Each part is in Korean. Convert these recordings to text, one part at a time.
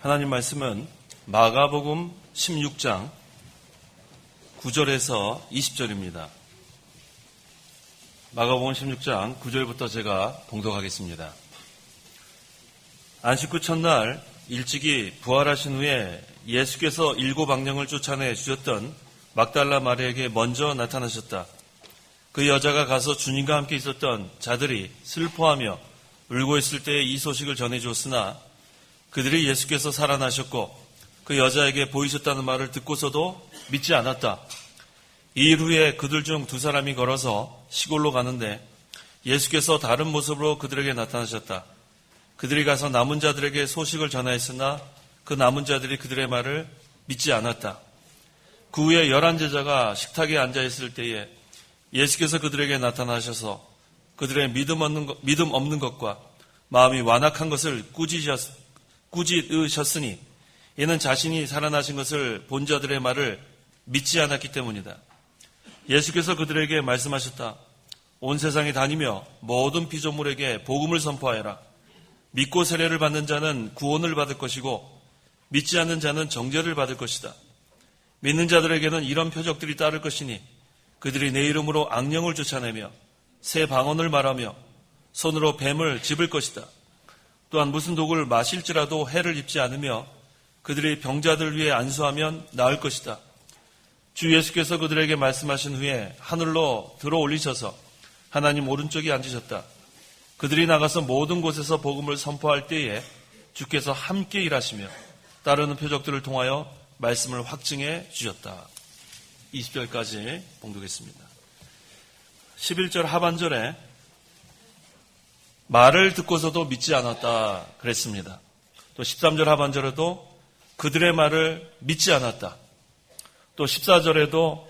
하나님 말씀은 마가복음 16장 9절에서 20절입니다. 마가복음 16장 9절부터 제가 봉독하겠습니다. 안식 후 첫날 일찍이 부활하신 후에 예수께서 7악령을 쫓아내 주셨던 막달라 마리아에게 먼저 나타나셨다. 그 여자가 가서 주님과 함께 있었던 자들이 슬퍼하며 울고 있을 때에 이 소식을 전해주었으나 그들이 예수께서 살아나셨고 그 여자에게 보이셨다는 말을 듣고서도 믿지 않았다. 이 일 후에 그들 중 2사람이 걸어서 시골로 가는데 예수께서 다른 모습으로 그들에게 나타나셨다. 그들이 가서 남은 자들에게 소식을 전하였으나 그 남은 자들이 그들의 말을 믿지 않았다. 그 후에 11제자가 식탁에 앉아있을 때에 예수께서 그들에게 나타나셔서 그들의 믿음 없는 것과 마음이 완악한 것을 꾸짖으셨으니 이는 자신이 살아나신 것을 본 자들의 말을 믿지 않았기 때문이다. 예수께서 그들에게 말씀하셨다. 온 세상에 다니며 모든 피조물에게 복음을 선포하여라. 믿고 세례를 받는 자는 구원을 받을 것이고 믿지 않는 자는 정죄를 받을 것이다. 믿는 자들에게는 이런 표적들이 따를 것이니 그들이 내 이름으로 악령을 쫓아내며 새 방언을 말하며 손으로 뱀을 집을 것이다. 또한 무슨 독을 마실지라도 해를 입지 않으며 그들이 병자들 위해 안수하면 나을 것이다. 주 예수께서 그들에게 말씀하신 후에 하늘로 들어올리셔서 하나님 오른쪽에 앉으셨다. 그들이 나가서 모든 곳에서 복음을 선포할 때에 주께서 함께 일하시며 따르는 표적들을 통하여 말씀을 확증해 주셨다. 20절까지 봉독했습니다. 11절 하반절에 말을 듣고서도 믿지 않았다 그랬습니다. 또 13절 하반절에도 그들의 말을 믿지 않았다. 또 14절에도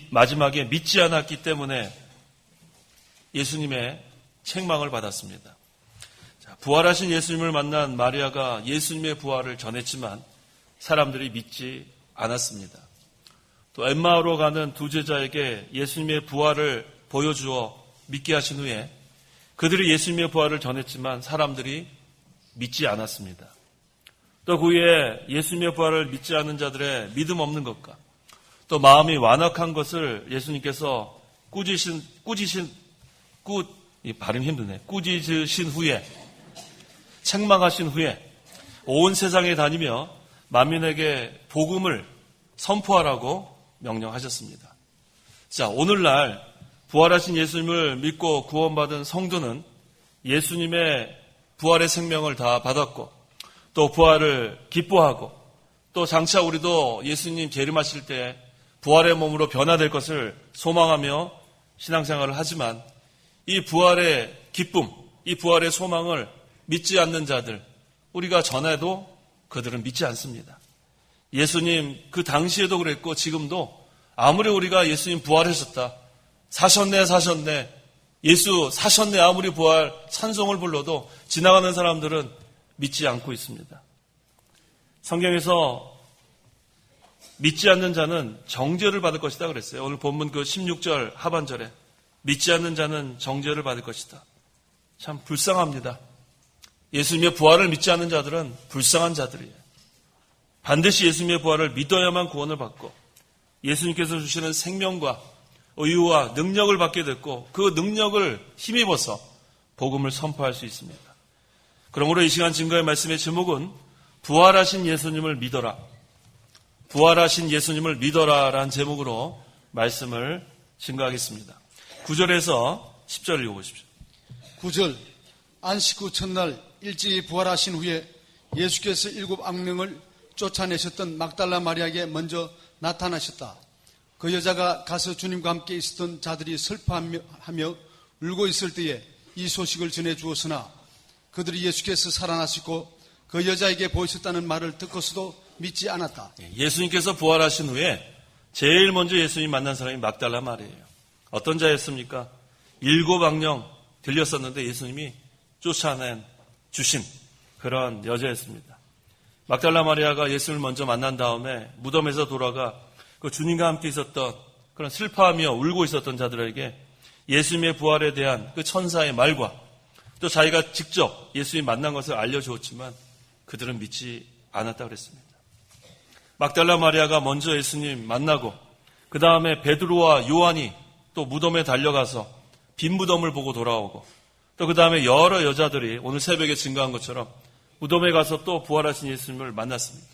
마지막에 믿지 않았기 때문에 예수님의 책망을 받았습니다. 부활하신 예수님을 만난 마리아가 예수님의 부활을 전했지만 사람들이 믿지 않았습니다. 또 엠마오로 가는 2제자에게 예수님의 부활을 보여주어 믿게 하신 후에 그들이 예수님의 부활을 전했지만 사람들이 믿지 않았습니다. 또 그 후에 예수님의 부활을 믿지 않는 자들의 믿음 없는 것과 또 마음이 완악한 것을 예수님께서 꾸짖으신 후에 책망하신 후에 온 세상에 다니며 만민에게 복음을 선포하라고 명령하셨습니다. 자, 오늘날 부활하신 예수님을 믿고 구원받은 성도는 예수님의 부활의 생명을 다 받았고 또 부활을 기뻐하고 또 장차 우리도 예수님 재림하실 때 부활의 몸으로 변화될 것을 소망하며 신앙생활을 하지만 이 부활의 기쁨, 이 부활의 소망을 믿지 않는 자들, 우리가 전해도 그들은 믿지 않습니다. 예수님 그 당시에도 그랬고 지금도 아무리 우리가 예수님 부활하셨다, 사셨네, 예수 사셨네 아무리 부활 찬송을 불러도 지나가는 사람들은 믿지 않고 있습니다. 성경에서 믿지 않는 자는 정죄를 받을 것이다 그랬어요. 오늘 본문 그 16절 하반절에 믿지 않는 자는 정죄를 받을 것이다. 참 불쌍합니다. 예수님의 부활을 믿지 않는 자들은 불쌍한 자들이에요. 반드시 예수님의 부활을 믿어야만 구원을 받고 예수님께서 주시는 생명과 의유와 능력을 받게 됐고 그 능력을 힘입어서 복음을 선포할 수 있습니다. 그러므로 이 시간 증거의 말씀의 제목은 부활하신 예수님을 믿어라. 부활하신 예수님을 믿어라 라는 제목으로 말씀을 증거하겠습니다. 9절에서 10절을 읽어보십시오. 9절 안식 후 첫날 일찍이 부활하신 후에 예수께서 7악령을 쫓아내셨던 막달라 마리아에게 먼저 나타나셨다. 그 여자가 가서 주님과 함께 있었던 자들이 슬퍼하며 울고 있을 때에 이 소식을 전해 주었으나 그들이 예수께서 살아나시고 그 여자에게 보이셨다는 말을 듣고서도 믿지 않았다. 예수님께서 부활하신 후에 제일 먼저 예수님 만난 사람이 막달라 마리아예요. 어떤 자였습니까? 7악령 들렸었는데 예수님이 쫓아내 주신 그런 여자였습니다. 막달라 마리아가 예수를 먼저 만난 다음에 무덤에서 돌아가 그 주님과 함께 있었던 그런 슬퍼하며 울고 있었던 자들에게 예수님의 부활에 대한 그 천사의 말과 또 자기가 직접 예수님 만난 것을 알려주었지만 그들은 믿지 않았다 그랬습니다. 막달라 마리아가 먼저 예수님 만나고 그 다음에 베드로와 요한이 또 무덤에 달려가서 빈 무덤을 보고 돌아오고 또 그 다음에 여러 여자들이 오늘 새벽에 증거한 것처럼 무덤에 가서 또 부활하신 예수님을 만났습니다.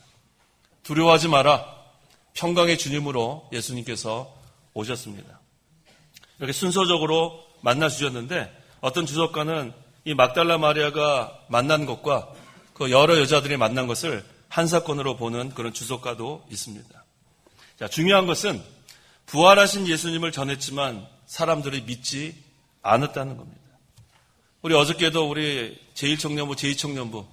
두려워하지 마라. 평강의 주님으로 예수님께서 오셨습니다. 이렇게 순서적으로 만나주셨는데 어떤 주석가는 이 막달라 마리아가 만난 것과 그 여러 여자들이 만난 것을 한 사건으로 보는 그런 주석가도 있습니다. 자, 중요한 것은 부활하신 예수님을 전했지만 사람들이 믿지 않았다는 겁니다. 우리 어저께도 우리 제1청년부, 제2청년부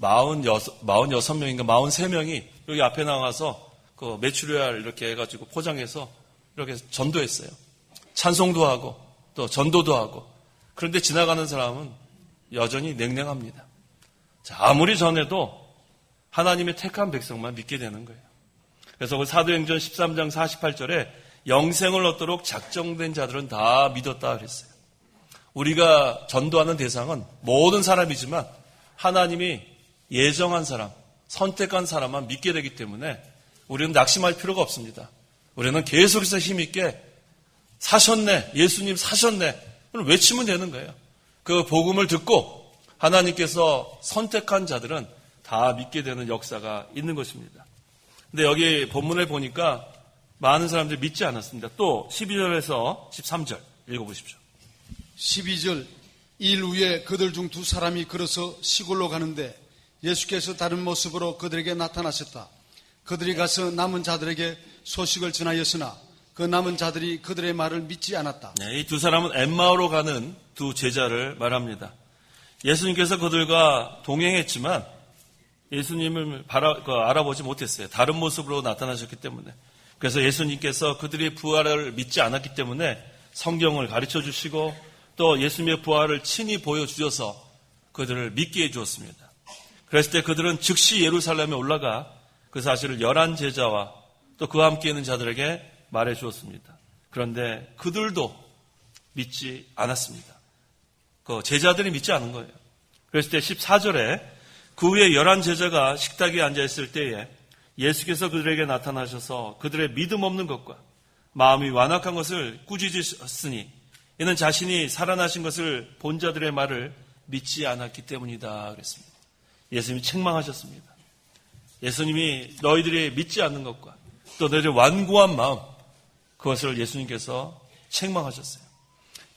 46명인가 43명이 여기 앞에 나와서 그 메추리알 이렇게 해가지고 포장해서 이렇게 전도했어요. 찬송도 하고 또 전도도 하고. 그런데 지나가는 사람은 여전히 냉랭합니다. 자, 아무리 전해도 하나님의 택한 백성만 믿게 되는 거예요. 그래서 그 사도행전 13장 48절에 영생을 얻도록 작정된 자들은 다 믿었다 그랬어요. 우리가 전도하는 대상은 모든 사람이지만 하나님이 예정한 사람, 선택한 사람만 믿게 되기 때문에 우리는 낙심할 필요가 없습니다. 우리는 계속해서 힘있게 사셨네, 예수님 사셨네 외치면 되는 거예요. 그 복음을 듣고 하나님께서 선택한 자들은 다 믿게 되는 역사가 있는 것입니다. 근데 여기 본문을 보니까 많은 사람들이 믿지 않았습니다. 또 12절에서 13절 읽어보십시오. 12절 일 후에 그들 중 두 사람이 걸어서 시골로 가는데 예수께서 다른 모습으로 그들에게 나타나셨다. 그들이 가서 남은 자들에게 소식을 전하였으나 그 남은 자들이 그들의 말을 믿지 않았다. 네, 이 두 사람은 엠마오로 가는 두 제자를 말합니다. 예수님께서 그들과 동행했지만 예수님을 알아보지 못했어요. 다른 모습으로 나타나셨기 때문에. 그래서 예수님께서 그들의 부활을 믿지 않았기 때문에 성경을 가르쳐 주시고 또 예수님의 부활을 친히 보여주셔서 그들을 믿게 해주었습니다. 그랬을 때 그들은 즉시 예루살렘에 올라가 그 사실을 11 제자와 또 그와 함께 있는 자들에게 말해 주었습니다. 그런데 그들도 믿지 않았습니다. 그 제자들이 믿지 않은 거예요. 그랬을 때 14절에 그 후에 11 제자가 식탁에 앉아있을 때에 예수께서 그들에게 나타나셔서 그들의 믿음 없는 것과 마음이 완악한 것을 꾸짖으셨으니 이는 자신이 살아나신 것을 본 자들의 말을 믿지 않았기 때문이다 그랬습니다. 예수님이 책망하셨습니다. 예수님이 너희들이 믿지 않는 것과 또 너희들의 완고한 마음 그것을 예수님께서 책망하셨어요.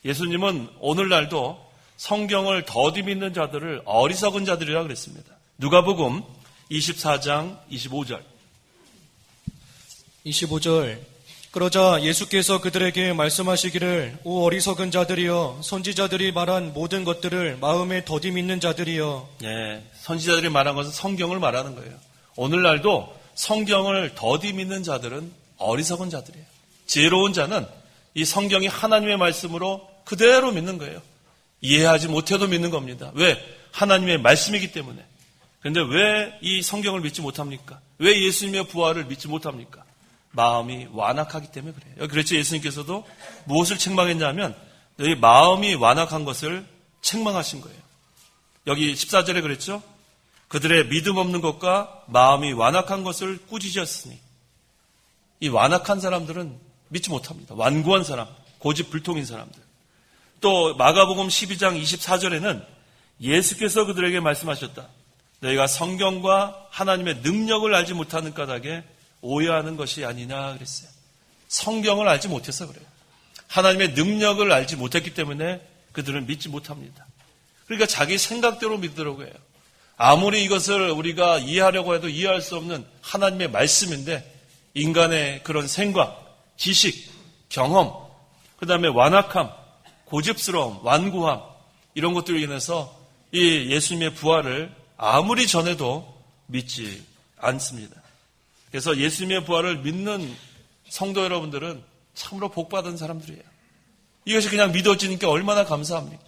예수님은 오늘날도 성경을 더디 믿는 자들을 어리석은 자들이라고 그랬습니다. 누가복음 24장 25절 25절 그러자 예수께서 그들에게 말씀하시기를 오 어리석은 자들이여 선지자들이 말한 모든 것들을 마음에 더디 믿는 자들이여. 예, 선지자들이 말한 것은 성경을 말하는 거예요. 오늘날도 성경을 더디 믿는 자들은 어리석은 자들이에요. 지혜로운 자는 이 성경이 하나님의 말씀으로 그대로 믿는 거예요. 이해하지 못해도 믿는 겁니다. 왜? 하나님의 말씀이기 때문에. 그런데 왜 이 성경을 믿지 못합니까? 왜 예수님의 부활을 믿지 못합니까? 마음이 완악하기 때문에 그래요. 그렇죠. 예수님께서도 무엇을 책망했냐면 너희 마음이 완악한 것을 책망하신 거예요. 여기 14절에 그랬죠. 그들의 믿음 없는 것과 마음이 완악한 것을 꾸짖으셨으니 이 완악한 사람들은 믿지 못합니다. 완고한 사람, 고집불통인 사람들. 또 마가복음 12장 24절에는 예수께서 그들에게 말씀하셨다. 너희가 성경과 하나님의 능력을 알지 못하는 까닭에 오해하는 것이 아니냐 그랬어요. 성경을 알지 못해서 그래요. 하나님의 능력을 알지 못했기 때문에 그들은 믿지 못합니다. 그러니까 자기 생각대로 믿더라고요. 아무리 이것을 우리가 이해하려고 해도 이해할 수 없는 하나님의 말씀인데 인간의 그런 생각, 지식, 경험, 그 다음에 완악함, 고집스러움, 완고함 이런 것들로 인해서 이 예수님의 부활을 아무리 전해도 믿지 않습니다. 그래서 예수님의 부활을 믿는 성도 여러분들은 참으로 복받은 사람들이에요. 이것이 그냥 믿어지니까 얼마나 감사합니까?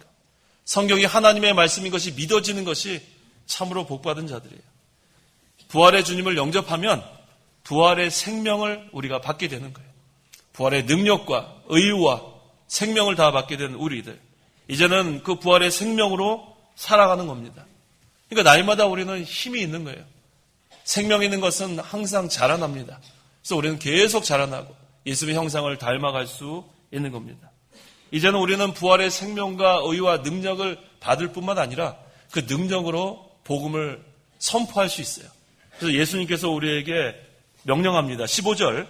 성경이 하나님의 말씀인 것이 믿어지는 것이 참으로 복받은 자들이에요. 부활의 주님을 영접하면 부활의 생명을 우리가 받게 되는 거예요. 부활의 능력과 의와 생명을 다 받게 되는 우리들. 이제는 그 부활의 생명으로 살아가는 겁니다. 그러니까 날마다 우리는 힘이 있는 거예요. 생명 있는 것은 항상 자라납니다. 그래서 우리는 계속 자라나고 예수의 형상을 닮아갈 수 있는 겁니다. 이제는 우리는 부활의 생명과 의와 능력을 받을 뿐만 아니라 그 능력으로 복음을 선포할 수 있어요. 그래서 예수님께서 우리에게 명령합니다. 15절,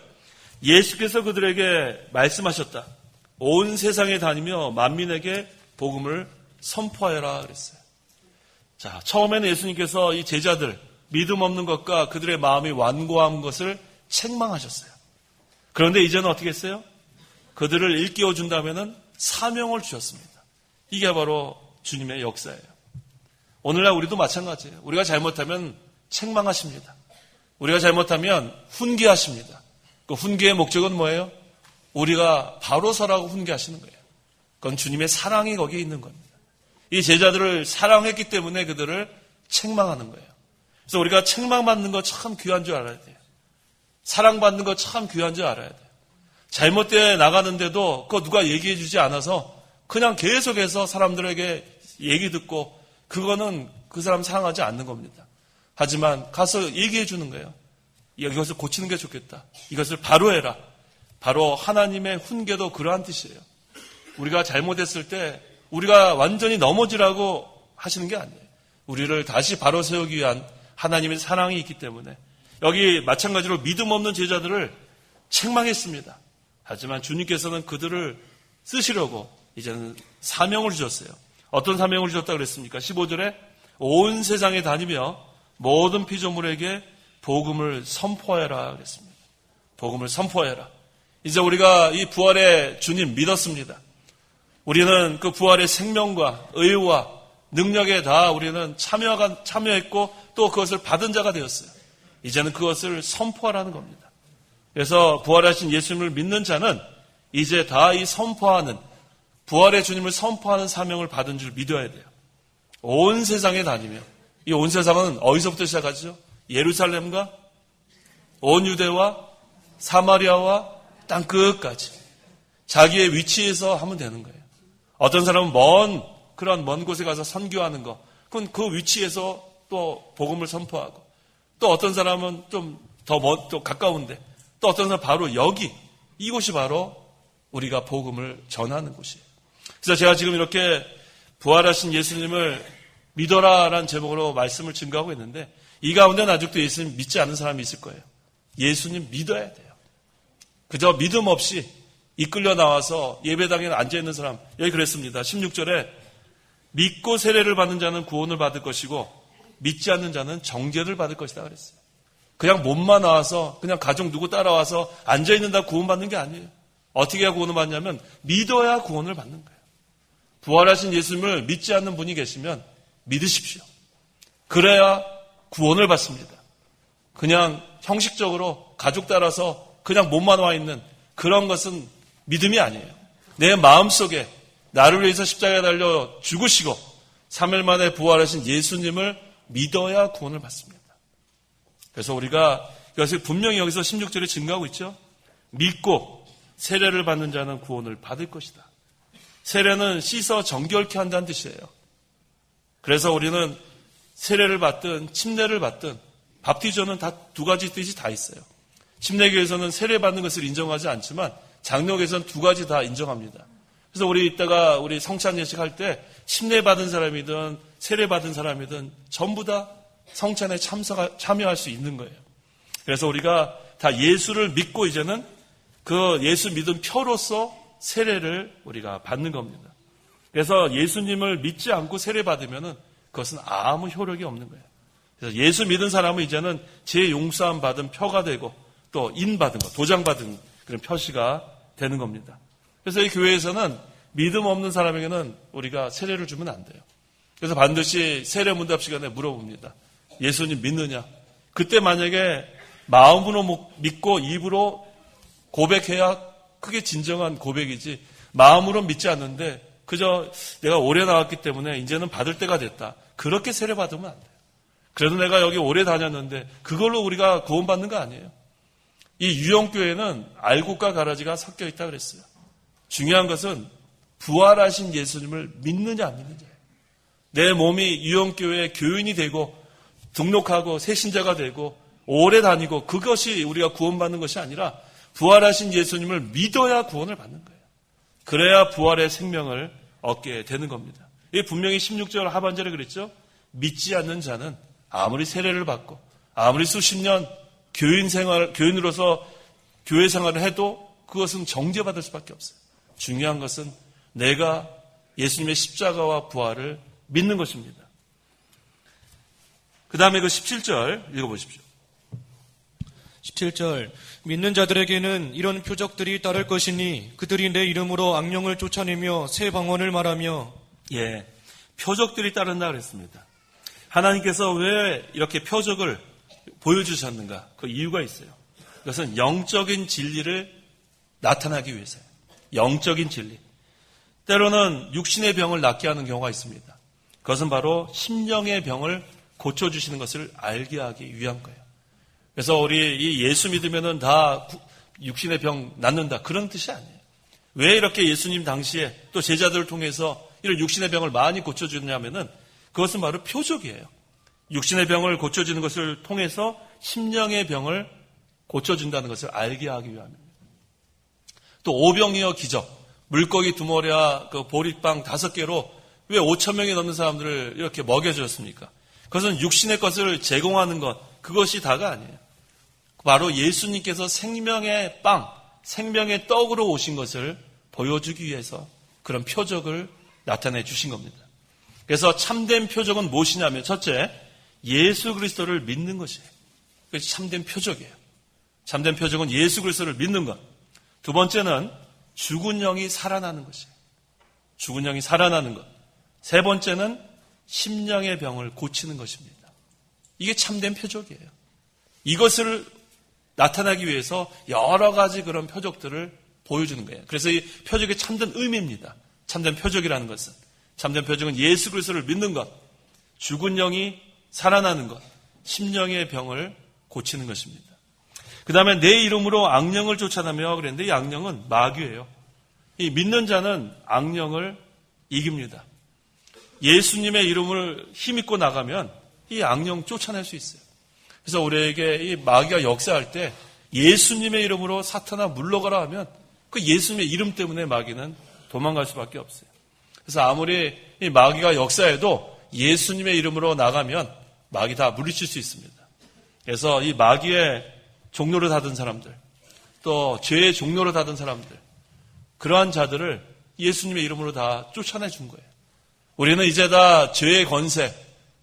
예수께서 그들에게 말씀하셨다. 온 세상에 다니며 만민에게 복음을 선포하여라 그랬어요. 자, 처음에는 예수님께서 이 제자들, 믿음 없는 것과 그들의 마음이 완고한 것을 책망하셨어요. 그런데 이제는 어떻게 했어요? 그들을 일깨워 준다면은 사명을 주셨습니다. 이게 바로 주님의 역사예요. 오늘날 우리도 마찬가지예요. 우리가 잘못하면 책망하십니다. 우리가 잘못하면 훈계하십니다. 그 훈계의 목적은 뭐예요? 우리가 바로 서라고 훈계하시는 거예요. 그건 주님의 사랑이 거기에 있는 겁니다. 이 제자들을 사랑했기 때문에 그들을 책망하는 거예요. 그래서 우리가 책망받는 거 참 귀한 줄 알아야 돼요. 사랑받는 거 참 귀한 줄 알아야 돼요. 잘못되어 나가는데도 그거 누가 얘기해 주지 않아서 그냥 계속해서 사람들에게 얘기 듣고 그거는 그 사람 사랑하지 않는 겁니다. 하지만 가서 얘기해 주는 거예요. 이것을 고치는 게 좋겠다. 이것을 바로 해라. 바로 하나님의 훈계도 그러한 뜻이에요. 우리가 잘못했을 때 우리가 완전히 넘어지라고 하시는 게 아니에요. 우리를 다시 바로 세우기 위한 하나님의 사랑이 있기 때문에 여기 마찬가지로 믿음 없는 제자들을 책망했습니다. 하지만 주님께서는 그들을 쓰시려고 이제는 사명을 주셨어요. 어떤 사명을 주셨다고 그랬습니까? 15절에 온 세상에 다니며 모든 피조물에게 복음을 선포해라 그랬습니다. 복음을 선포해라. 이제 우리가 이 부활의 주님 믿었습니다. 우리는 그 부활의 생명과 의와 능력에 다 우리는 참여했고 또 그것을 받은 자가 되었어요. 이제는 그것을 선포하라는 겁니다. 그래서 부활하신 예수님을 믿는 자는 이제 다 이 선포하는 부활의 주님을 선포하는 사명을 받은 줄 믿어야 돼요. 온 세상에 다니며 이 온 세상은 어디서부터 시작하죠? 예루살렘과 온 유대와 사마리아와 땅 끝까지 자기의 위치에서 하면 되는 거예요. 어떤 사람은 그런 먼 곳에 가서 선교하는 거, 그건 그 위치에서 또 복음을 선포하고, 또 어떤 사람은 좀 더 가까운데, 또 어떤 사람은 바로 여기, 이곳이 바로 우리가 복음을 전하는 곳이에요. 그래서 제가 지금 이렇게 부활하신 예수님을 믿어라라는 제목으로 말씀을 증거하고 있는데, 이 가운데는 아직도 예수님 믿지 않는 사람이 있을 거예요. 예수님 믿어야 돼요. 그저 믿음 없이 이끌려 나와서 예배당에 앉아있는 사람, 여기 그랬습니다. 16절에 믿고 세례를 받는 자는 구원을 받을 것이고 믿지 않는 자는 정죄를 받을 것이다 그랬어요. 그냥 몸만 나와서 그냥 가족 누구 따라와서 앉아있는다 구원받는 게 아니에요. 어떻게 해야 구원을 받냐면 믿어야 구원을 받는 거예요. 부활하신 예수님을 믿지 않는 분이 계시면 믿으십시오. 그래야 구원을 받습니다. 그냥 형식적으로 가족 따라서 그냥 몸만 와 있는 그런 것은 믿음이 아니에요. 내 마음속에 나를 위해서 십자가에 달려 죽으시고 3일 만에 부활하신 예수님을 믿어야 구원을 받습니다. 그래서 우리가 이것을 분명히 여기서 16절에 증거하고 있죠. 믿고 세례를 받는 자는 구원을 받을 것이다. 세례는 씻어 정결케 한다는 뜻이에요. 그래서 우리는 세례를 받든 침례를 받든 밥티저는 다 두 가지 뜻이 다 있어요. 침례교에서는 세례 받는 것을 인정하지 않지만 장로교에서는 두 가지 다 인정합니다. 그래서 우리 이따가 우리 성찬 예식할 때 침례 받은 사람이든 세례 받은 사람이든 전부 다 성찬에 참여할 수 있는 거예요. 그래서 우리가 다 예수를 믿고 이제는 그 예수 믿은 표로서 세례를 우리가 받는 겁니다. 그래서 예수님을 믿지 않고 세례 받으면은 그것은 아무 효력이 없는 거예요. 그래서 예수 믿은 사람은 이제는 제 용서함 받은 표가 되고 또 인 받은 거, 도장 받은 그런 표시가 되는 겁니다. 그래서 이 교회에서는 믿음 없는 사람에게는 우리가 세례를 주면 안 돼요. 그래서 반드시 세례 문답 시간에 물어봅니다. 예수님 믿느냐? 그때 만약에 마음으로 믿고 입으로 고백해야 그게 진정한 고백이지 마음으로 믿지 않는데 그저 내가 오래 나왔기 때문에 이제는 받을 때가 됐다. 그렇게 세례 받으면 안 돼요. 그래도 내가 여기 오래 다녔는데 그걸로 우리가 구원받는 거 아니에요. 이 유형교회는 알곡과 가라지가 섞여 있다 그랬어요. 중요한 것은 부활하신 예수님을 믿느냐 안 믿느냐예요. 내 몸이 유영교회 교인이 되고 등록하고 새신자가 되고 오래 다니고 그것이 우리가 구원받는 것이 아니라 부활하신 예수님을 믿어야 구원을 받는 거예요. 그래야 부활의 생명을 얻게 되는 겁니다. 이게 분명히 16절 하반절에 그랬죠. 믿지 않는 자는 아무리 세례를 받고 아무리 수십 년 교인으로서 교회 생활을 해도 그것은 정죄받을 수밖에 없어요. 중요한 것은 내가 예수님의 십자가와 부활을 믿는 것입니다. 그 다음에 그 17절 읽어보십시오. 17절 믿는 자들에게는 이런 표적들이 따를 것이니 그들이 내 이름으로 악령을 쫓아내며 새 방언을 말하며. 예, 표적들이 따른다 그랬습니다. 하나님께서 왜 이렇게 표적을 보여주셨는가? 그 이유가 있어요. 그것은 영적인 진리를 나타나기 위해서예요. 영적인 진리. 때로는 육신의 병을 낫게 하는 경우가 있습니다. 그것은 바로 심령의 병을 고쳐주시는 것을 알게 하기 위한 거예요. 그래서 우리 이 예수 믿으면은 다 육신의 병 낫는다. 그런 뜻이 아니에요. 왜 이렇게 예수님 당시에 또 제자들을 통해서 이런 육신의 병을 많이 고쳐주느냐면은 그것은 바로 표적이에요. 육신의 병을 고쳐주는 것을 통해서 심령의 병을 고쳐준다는 것을 알게 하기 위함입니다. 또 오병이어 기적, 물고기 2마리와 그 보리빵 5개로 왜 5,000명이 넘는 사람들을 이렇게 먹여주었습니까? 그것은 육신의 것을 제공하는 것, 그것이 다가 아니에요. 바로 예수님께서 생명의 빵, 생명의 떡으로 오신 것을 보여주기 위해서 그런 표적을 나타내 주신 겁니다. 그래서 참된 표적은 무엇이냐면 첫째, 예수 그리스도를 믿는 것이에요. 그것이 참된 표적이에요. 참된 표적은 예수 그리스도를 믿는 것. 두 번째는 죽은 영이 살아나는 것이에요. 죽은 영이 살아나는 것. 세 번째는 심령의 병을 고치는 것입니다. 이게 참된 표적이에요. 이것을 나타나기 위해서 여러 가지 그런 표적들을 보여주는 거예요. 그래서 이 표적의 참된 의미입니다. 참된 표적이라는 것은. 참된 표적은 예수 그리스도를 믿는 것, 죽은 영이 살아나는 것, 심령의 병을 고치는 것입니다. 그 다음에 내 이름으로 악령을 쫓아내며 그랬는데 이 악령은 마귀예요. 이 믿는 자는 악령을 이깁니다. 예수님의 이름을 힘입고 나가면 이 악령 쫓아낼 수 있어요. 그래서 우리에게 이 마귀가 역사할 때 예수님의 이름으로 사탄아 물러가라 하면 그 예수님의 이름 때문에 마귀는 도망갈 수밖에 없어요. 그래서 아무리 이 마귀가 역사해도 예수님의 이름으로 나가면 마귀 다 물리칠 수 있습니다. 그래서 이 마귀의 종로를 닫은 사람들, 또 죄의 종로를 닫은 사람들, 그러한 자들을 예수님의 이름으로 다 쫓아내 준 거예요. 우리는 이제 다 죄의 권세,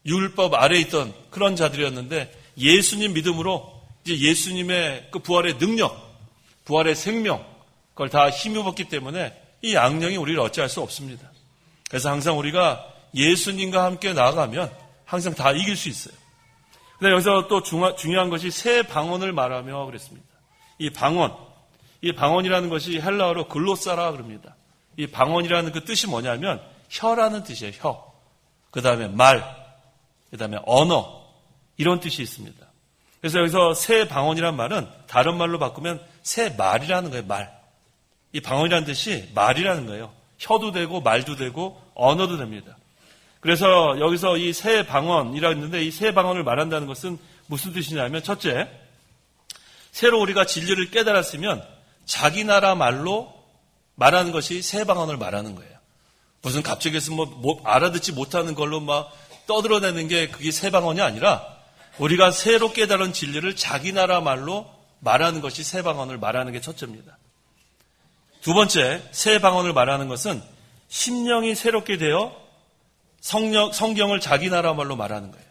율법 아래에 있던 그런 자들이었는데 예수님 믿음으로 이제 예수님의 그 부활의 능력, 부활의 생명, 그걸 다 힘입었기 때문에 이 악령이 우리를 어찌할 수 없습니다. 그래서 항상 우리가 예수님과 함께 나아가면 항상 다 이길 수 있어요. 근데 여기서 또 중요한 것이 새 방언을 말하며 그랬습니다. 이 방언이라는 것이 헬라어로 글로사라 그럽니다. 이 방언이라는 그 뜻이 뭐냐면 혀라는 뜻이에요. 혀. 그 다음에 말, 그 다음에 언어, 이런 뜻이 있습니다. 그래서 여기서 새 방언이라는 말은 다른 말로 바꾸면 새 말이라는 거예요. 말. 이 방언이라는 뜻이 말이라는 거예요. 혀도 되고 말도 되고 언어도 됩니다. 그래서 여기서 이 새 방언이라고 했는데 이 새 방언을 말한다는 것은 무슨 뜻이냐면 첫째, 새로 우리가 진리를 깨달았으면 자기 나라 말로 말하는 것이 새 방언을 말하는 거예요. 무슨 갑자기 뭐 알아듣지 못하는 걸로 막 떠들어내는 게 그게 새 방언이 아니라 우리가 새로 깨달은 진리를 자기 나라 말로 말하는 것이 새 방언을 말하는 게 첫째입니다. 두 번째, 새 방언을 말하는 것은 심령이 새롭게 되어 성경을 자기 나라 말로 말하는 거예요.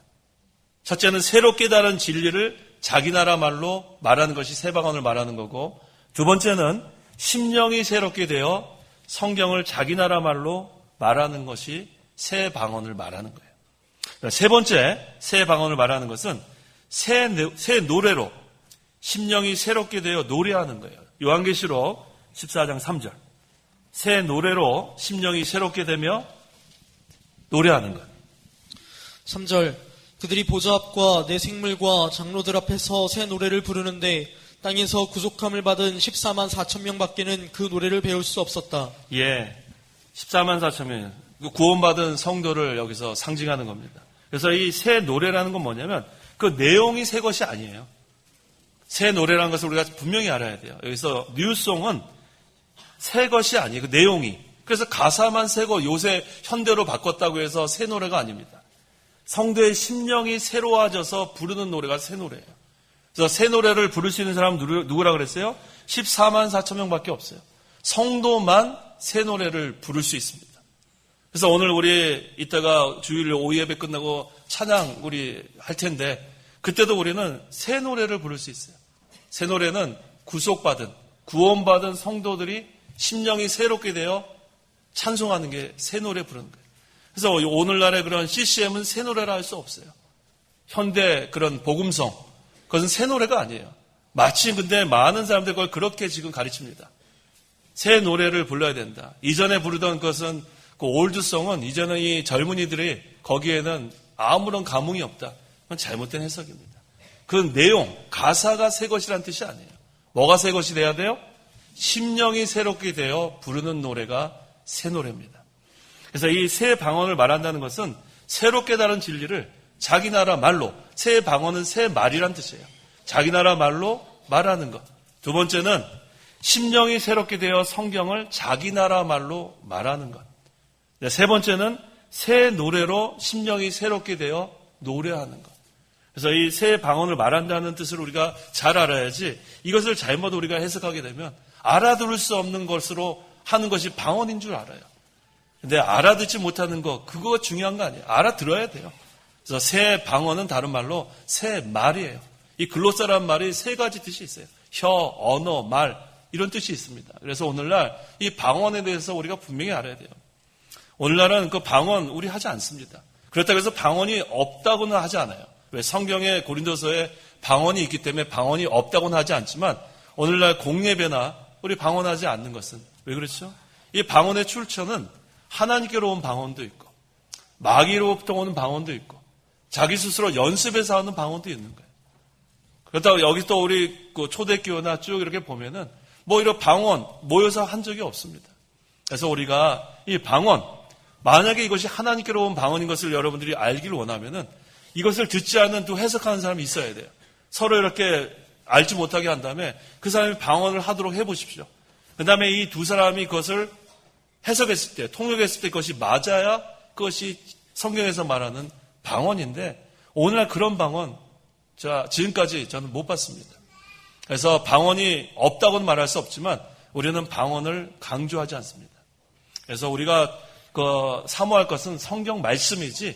첫째는 새로 깨달은 진리를 자기 나라 말로 말하는 것이 새 방언을 말하는 거고, 두 번째는 심령이 새롭게 되어 성경을 자기 나라 말로 말하는 것이 새 방언을 말하는 거예요. 세 번째, 새 방언을 말하는 것은 새 노래로 심령이 새롭게 되어 노래하는 거예요. 요한계시록 14장 3절. 새 노래로 심령이 새롭게 되며 노래하는 것. 3절. 그들이 보좌 앞과 내 생물과 장로들 앞에서 새 노래를 부르는데 땅에서 구속함을 받은 14만 4천 명밖에는 그 노래를 배울 수 없었다. 예, 14만 4천 명. 구원받은 성도를 여기서 상징하는 겁니다. 그래서 이 새 노래라는 건 뭐냐면 그 내용이 새 것이 아니에요. 새 노래라는 것을 우리가 분명히 알아야 돼요. 여기서 뉴송은 새 것이 아니에요. 그 내용이. 그래서 가사만 새고 요새 현대로 바꿨다고 해서 새 노래가 아닙니다. 성도의 심령이 새로워져서 부르는 노래가 새 노래예요. 그래서 새 노래를 부를 수 있는 사람은 누구라 그랬어요? 14만 4천 명밖에 없어요. 성도만 새 노래를 부를 수 있습니다. 그래서 오늘 우리 이따가 주일 오후 예배 끝나고 찬양 우리 할 텐데 그때도 우리는 새 노래를 부를 수 있어요. 새 노래는 구속받은, 구원받은 성도들이 심령이 새롭게 되어 찬송하는 게 새 노래 부르는 거예요. 그래서 오늘날의 그런 CCM은 새 노래라 할 수 없어요. 현대 그런 복음성, 그것은 새 노래가 아니에요. 마치 근데 많은 사람들 그걸 그렇게 지금 가르칩니다. 새 노래를 불러야 된다. 이전에 부르던 것은 그 올드송은 이전에 이 젊은이들이 거기에는 아무런 감흥이 없다. 그건 잘못된 해석입니다. 그 내용, 가사가 새 것이란 뜻이 아니에요. 뭐가 새 것이 돼야 돼요? 심령이 새롭게 되어 부르는 노래가 새 노래입니다. 그래서 이 새 방언을 말한다는 것은 새롭게 다른 진리를 자기 나라 말로, 새 방언은 새 말이란 뜻이에요. 자기 나라 말로 말하는 것. 두 번째는 심령이 새롭게 되어 성경을 자기 나라 말로 말하는 것. 세 번째는 새 노래로 심령이 새롭게 되어 노래하는 것. 그래서 이 새 방언을 말한다는 뜻을 우리가 잘 알아야지 이것을 잘못 우리가 해석하게 되면 알아들을 수 없는 것으로 하는 것이 방언인 줄 알아요. 근데 알아듣지 못하는 거, 그거 중요한 거 아니에요. 알아들어야 돼요. 그래서 새 방언은 다른 말로 새 말이에요. 이 글로사라는 말이 세 가지 뜻이 있어요. 혀, 언어, 말 이런 뜻이 있습니다. 그래서 오늘날 이 방언에 대해서 우리가 분명히 알아야 돼요. 오늘날은 그 방언 우리 하지 않습니다. 그렇다고 해서 방언이 없다고는 하지 않아요. 왜 성경의 고린도서에 방언이 있기 때문에 방언이 없다고는 하지 않지만 오늘날 공예배나 우리 방언하지 않는 것은 왜 그렇죠? 이 방언의 출처는 하나님께로 온 방언도 있고 마귀로부터 오는 방언도 있고 자기 스스로 연습해서 하는 방언도 있는 거예요. 그렇다고 여기 또 우리 그 초대교회나 쭉 이렇게 보면은 뭐 이런 방언 모여서 한 적이 없습니다. 그래서 우리가 이 방언 만약에 이것이 하나님께로 온 방언인 것을 여러분들이 알기를 원하면은 이것을 듣지 않는 또 해석하는 사람이 있어야 돼요. 서로 이렇게 알지 못하게 한 다음에 그 사람이 방언을 하도록 해보십시오. 그 다음에 이 두 사람이 그것을 해석했을 때, 통역했을 때 그것이 맞아야 그것이 성경에서 말하는 방언인데 오늘날 그런 방언 지금까지 저는 못 봤습니다. 그래서 방언이 없다고는 말할 수 없지만 우리는 방언을 강조하지 않습니다. 그래서 우리가 사모할 것은 성경 말씀이지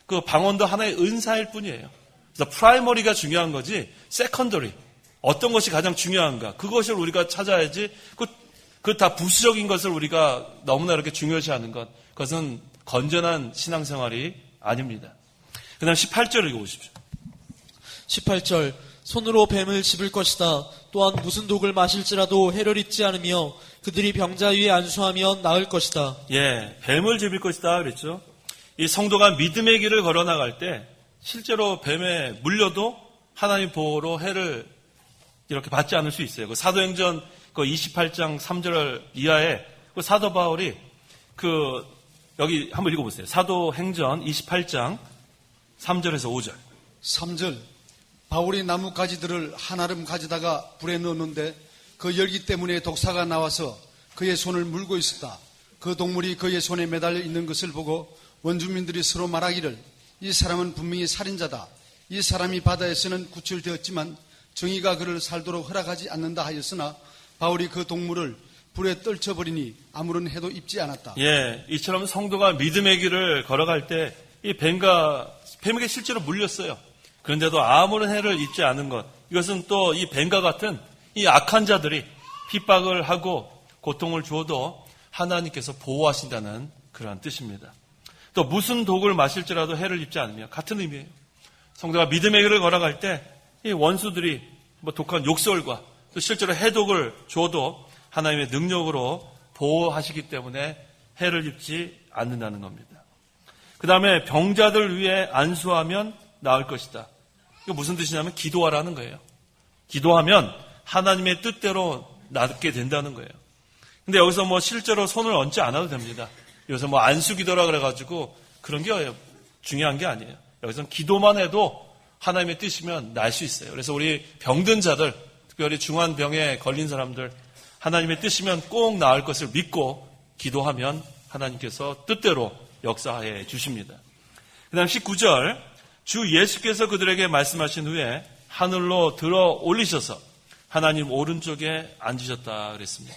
그 방언도 하나의 은사일 뿐이에요. 그래서 프라이머리가 중요한 거지 세컨더리 어떤 것이 가장 중요한가 그것을 우리가 찾아야지 그 다 부수적인 것을 우리가 너무나 이렇게 중요시하는 것 그것은 건전한 신앙생활이 아닙니다. 그 다음 18절 읽어보십시오. 18절 손으로 뱀을 집을 것이다. 또한 무슨 독을 마실지라도 해를 입지 않으며 그들이 병자 위에 안수하면 나을 것이다. 예, 뱀을 집을 것이다 그랬죠. 이 성도가 믿음의 길을 걸어나갈 때 실제로 뱀에 물려도 하나님 보호로 해를 이렇게 받지 않을 수 있어요. 그 사도행전 28장 3절 이하에 그 사도 바울이 여기 한번 읽어보세요. 사도행전 28장 3절에서 5절. 3절 바울이 나무 가지들을 한아름 가져다가 불에 넣었는데 그 열기 때문에 독사가 나와서 그의 손을 물고 있었다. 그 동물이 그의 손에 매달려 있는 것을 보고 원주민들이 서로 말하기를 이 사람은 분명히 살인자다. 이 사람이 바다에서는 구출되었지만 정의가 그를 살도록 허락하지 않는다 하였으나 바울이 그 동물을 불에 떨쳐버리니 아무런 해도 입지 않았다. 예, 이처럼 성도가 믿음의 길을 걸어갈 때 이 뱀에게 실제로 물렸어요. 그런데도 아무런 해를 입지 않은 것. 이것은 또 이 뱀과 같은 이 악한 자들이 핍박을 하고 고통을 주어도 하나님께서 보호하신다는 그러한 뜻입니다. 또 무슨 독을 마실지라도 해를 입지 않으며 같은 의미예요. 성도가 믿음의 길을 걸어갈 때 이 원수들이 독한 욕설과 또 실제로 해독을 줘도 하나님의 능력으로 보호하시기 때문에 해를 입지 않는다는 겁니다. 그 다음에 병자들 위해 안수하면 나을 것이다. 이거 무슨 뜻이냐면 기도하라는 거예요. 기도하면 하나님의 뜻대로 낫게 된다는 거예요. 근데 여기서 실제로 손을 얹지 않아도 됩니다. 요새 뭐 안수기도라 그래가지고 그런 게 중요한 게 아니에요. 여기서는 기도만 해도 하나님의 뜻이면 날 수 있어요. 그래서 우리 병든 자들, 특별히 중한 병에 걸린 사람들, 하나님의 뜻이면 꼭 나을 것을 믿고 기도하면 하나님께서 뜻대로 역사해 주십니다. 그 다음 19절, 주 예수께서 그들에게 말씀하신 후에 하늘로 들어 올리셔서 하나님 오른쪽에 앉으셨다 그랬습니다.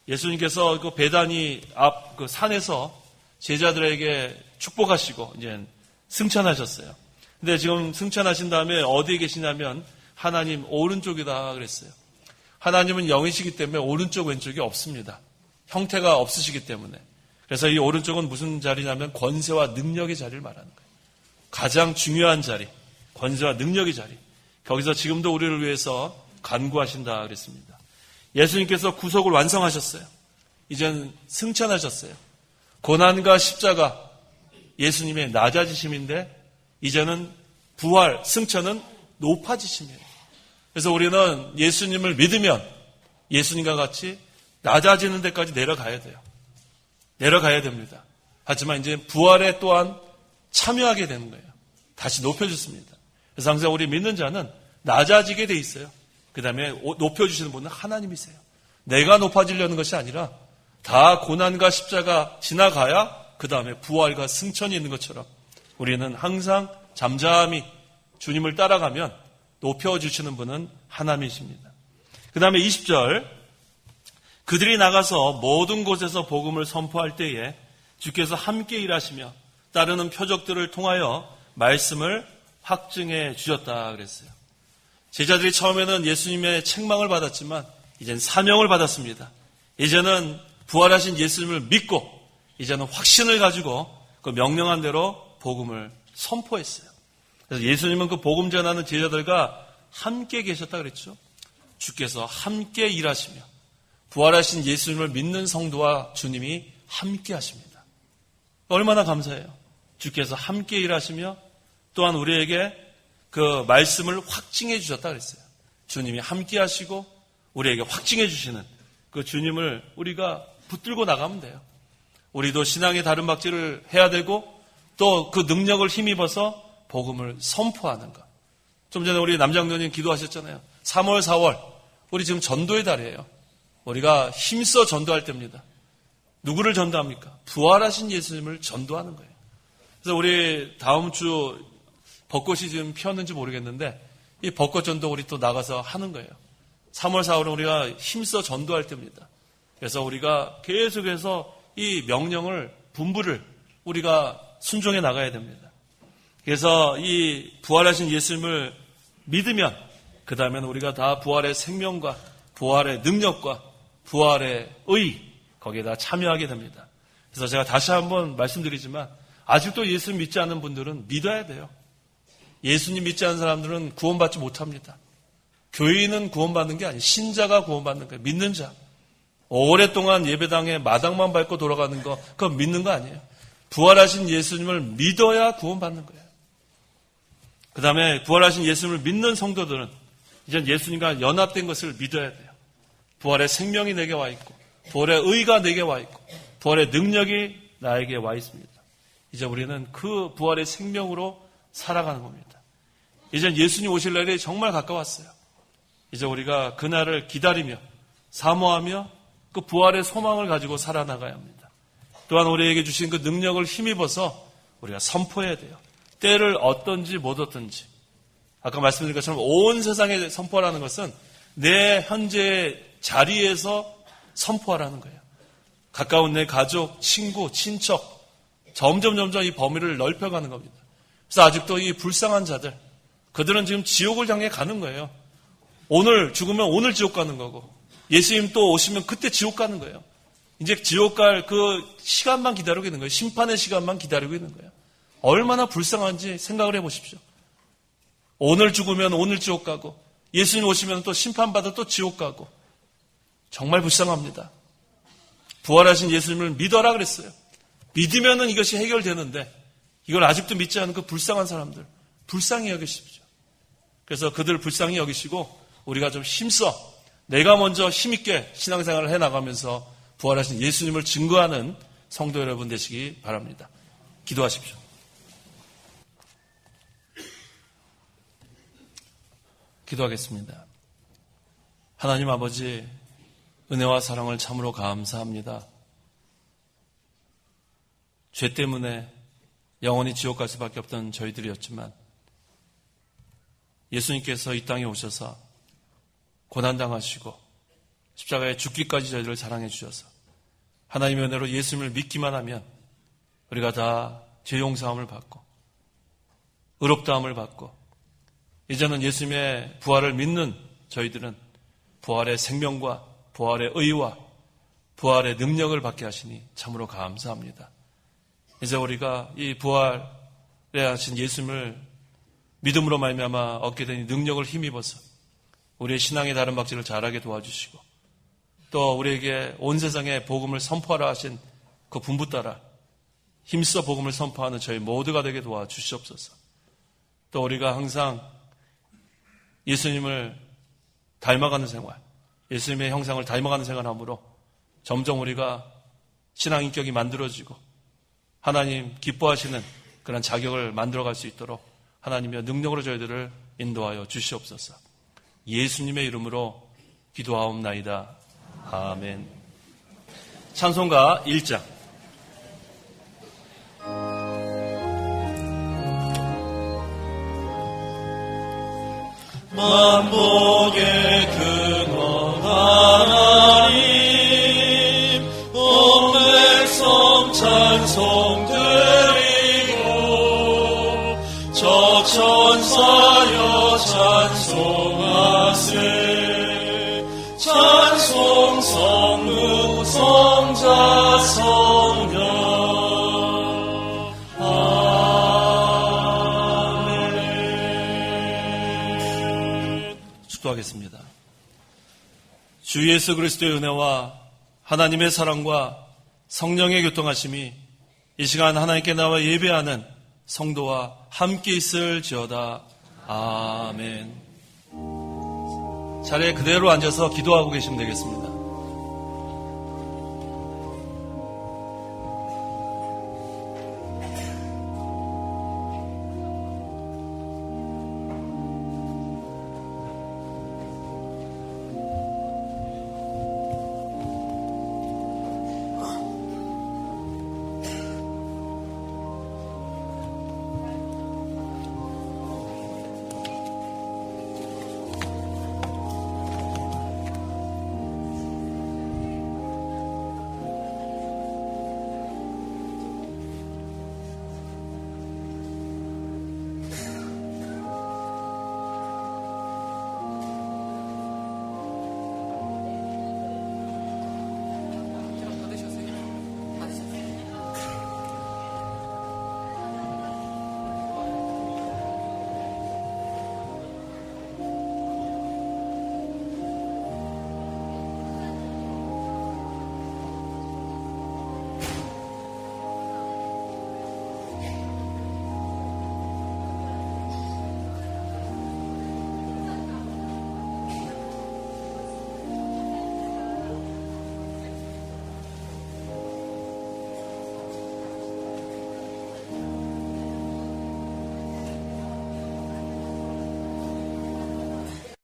예수님께서 그 베다니 앞 그 산에서 제자들에게 축복하시고 이제 승천하셨어요. 근데 지금 승천하신 다음에 어디에 계시냐면 하나님 오른쪽이다 그랬어요. 하나님은 영이시기 때문에 오른쪽 왼쪽이 없습니다. 형태가 없으시기 때문에. 그래서 이 오른쪽은 무슨 자리냐면 권세와 능력의 자리를 말하는 거예요. 가장 중요한 자리, 권세와 능력의 자리. 거기서 지금도 우리를 위해서 간구하신다 그랬습니다. 예수님께서 구속을 완성하셨어요. 이제는 승천하셨어요. 고난과 십자가, 예수님의 낮아지심인데 이제는 부활, 승천은 높아지심이에요. 그래서 우리는 예수님을 믿으면 예수님과 같이 낮아지는 데까지 내려가야 돼요. 내려가야 됩니다. 하지만 이제 부활에 또한 참여하게 되는 거예요. 다시 높여줬습니다. 그래서 항상 우리 믿는 자는 낮아지게 돼 있어요. 그 다음에 높여주시는 분은 하나님이세요. 내가 높아지려는 것이 아니라 다 고난과 십자가 지나가야 그 다음에 부활과 승천이 있는 것처럼 우리는 항상 잠잠히 주님을 따라가면 높여주시는 분은 하나님이십니다. 그 다음에 20절, 그들이 나가서 모든 곳에서 복음을 선포할 때에 주께서 함께 일하시며 따르는 표적들을 통하여 말씀을 확증해 주셨다 그랬어요. 제자들이 처음에는 예수님의 책망을 받았지만 이제는 사명을 받았습니다. 이제는 부활하신 예수님을 믿고 이제는 확신을 가지고 그 명령한 대로 복음을 선포했어요. 그래서 예수님은 그 복음 전하는 제자들과 함께 계셨다 그랬죠. 주께서 함께 일하시며 부활하신 예수님을 믿는 성도와 주님이 함께 하십니다. 얼마나 감사해요. 주께서 함께 일하시며 또한 우리에게 그 말씀을 확증해 주셨다 그랬어요. 주님이 함께 하시고 우리에게 확증해 주시는 그 주님을 우리가 붙들고 나가면 돼요. 우리도 신앙의 다른 박질을 해야 되고 또 그 능력을 힘입어서 복음을 선포하는 것. 좀 전에 우리 남장로님 기도하셨잖아요. 3월, 4월 우리 지금 전도의 달이에요. 우리가 힘써 전도할 때입니다. 누구를 전도합니까? 부활하신 예수님을 전도하는 거예요. 그래서 우리 다음 주 벚꽃이 지금 피었는지 모르겠는데 이 벚꽃 전도 우리 또 나가서 하는 거예요. 3월, 4월은 우리가 힘써 전도할 때입니다. 그래서 우리가 계속해서 이 명령을, 분부를 우리가 순종해 나가야 됩니다. 그래서 이 부활하신 예수님을 믿으면 그 다음에는 우리가 다 부활의 생명과 부활의 능력과 부활의 의 거기에다 참여하게 됩니다. 그래서 제가 다시 한번 말씀드리지만 아직도 예수님 믿지 않는 분들은 믿어야 돼요. 예수님 믿지 않는 사람들은 구원받지 못합니다. 교인은 구원받는 게 아니에요. 신자가 구원받는 거예요. 믿는 자. 오랫동안 예배당에 마당만 밟고 돌아가는 거 그건 믿는 거 아니에요. 부활하신 예수님을 믿어야 구원받는 거예요. 그 다음에 부활하신 예수님을 믿는 성도들은 이제 예수님과 연합된 것을 믿어야 돼요. 부활의 생명이 내게 와 있고 부활의 의가 내게 와 있고 부활의 능력이 나에게 와 있습니다. 이제 우리는 그 부활의 생명으로 살아가는 겁니다. 이제 예수님 오실 날이 정말 가까웠어요. 이제 우리가 그날을 기다리며 사모하며 그 부활의 소망을 가지고 살아나가야 합니다. 또한 우리에게 주신 그 능력을 힘입어서 우리가 선포해야 돼요. 때를 얻든지 못 얻든지. 아까 말씀드린 것처럼 온 세상에 선포하라는 것은 내 현재의 자리에서 선포하라는 거예요. 가까운 내 가족, 친구, 친척 점점 이 범위를 넓혀가는 겁니다. 그래서 아직도 이 불쌍한 자들 그들은 지금 지옥을 향해 가는 거예요. 오늘 죽으면 오늘 지옥 가는 거고 예수님 또 오시면 그때 지옥 가는 거예요. 이제 지옥 갈 그 시간만 기다리고 있는 거예요. 심판의 시간만 기다리고 있는 거예요. 얼마나 불쌍한지 생각을 해보십시오. 오늘 죽으면 오늘 지옥 가고 예수님 오시면 또 심판받아 또 지옥 가고 정말 불쌍합니다. 부활하신 예수님을 믿어라 그랬어요. 믿으면은 이것이 해결되는데 이걸 아직도 믿지 않는 그 불쌍한 사람들 불쌍히 여기십시오. 그래서 그들 불쌍히 여기시고 우리가 좀 힘써 내가 먼저 힘있게 신앙생활을 해나가면서 부활하신 예수님을 증거하는 성도 여러분 되시기 바랍니다. 기도하십시오. 기도하겠습니다. 하나님 아버지, 은혜와 사랑을 참으로 감사합니다. 죄 때문에 영원히 지옥 갈 수밖에 없던 저희들이었지만 예수님께서 이 땅에 오셔서 고난당하시고 십자가에 죽기까지 저희들을 사랑해 주셔서 하나님의 은혜로 예수님을 믿기만 하면 우리가 다 죄 용서함을 받고 의롭다함을 받고 이제는 예수님의 부활을 믿는 저희들은 부활의 생명과 부활의 의와 부활의 능력을 받게 하시니 참으로 감사합니다. 이제 우리가 이 부활에 하신 예수님을 믿음으로 말미암아 얻게 된 능력을 힘입어서 우리의 신앙의 다른 박질을 잘하게 도와주시고 또 우리에게 온 세상에 복음을 선포하라 하신 그 분부 따라 힘써 복음을 선포하는 저희 모두가 되게 도와주시옵소서. 또 우리가 항상 예수님을 닮아가는 생활, 예수님의 형상을 닮아가는 생활함으로 점점 우리가 신앙 인격이 만들어지고 하나님 기뻐하시는 그런 자격을 만들어갈 수 있도록 하나님의 능력으로 저희들을 인도하여 주시옵소서. 예수님의 이름으로 기도하옵나이다. 아멘. 찬송가 1장. 만복의 근원 하나님 온 백성 찬송 드리고 저 천사여 찬송하세 찬송 성부 성자 성령 기도하겠습니다. 주 예수 그리스도의 은혜와 하나님의 사랑과 성령의 교통하심이 이 시간 하나님께 나와 예배하는 성도와 함께 있을지어다. 아멘. 자리에 그대로 앉아서 기도하고 계시면 되겠습니다.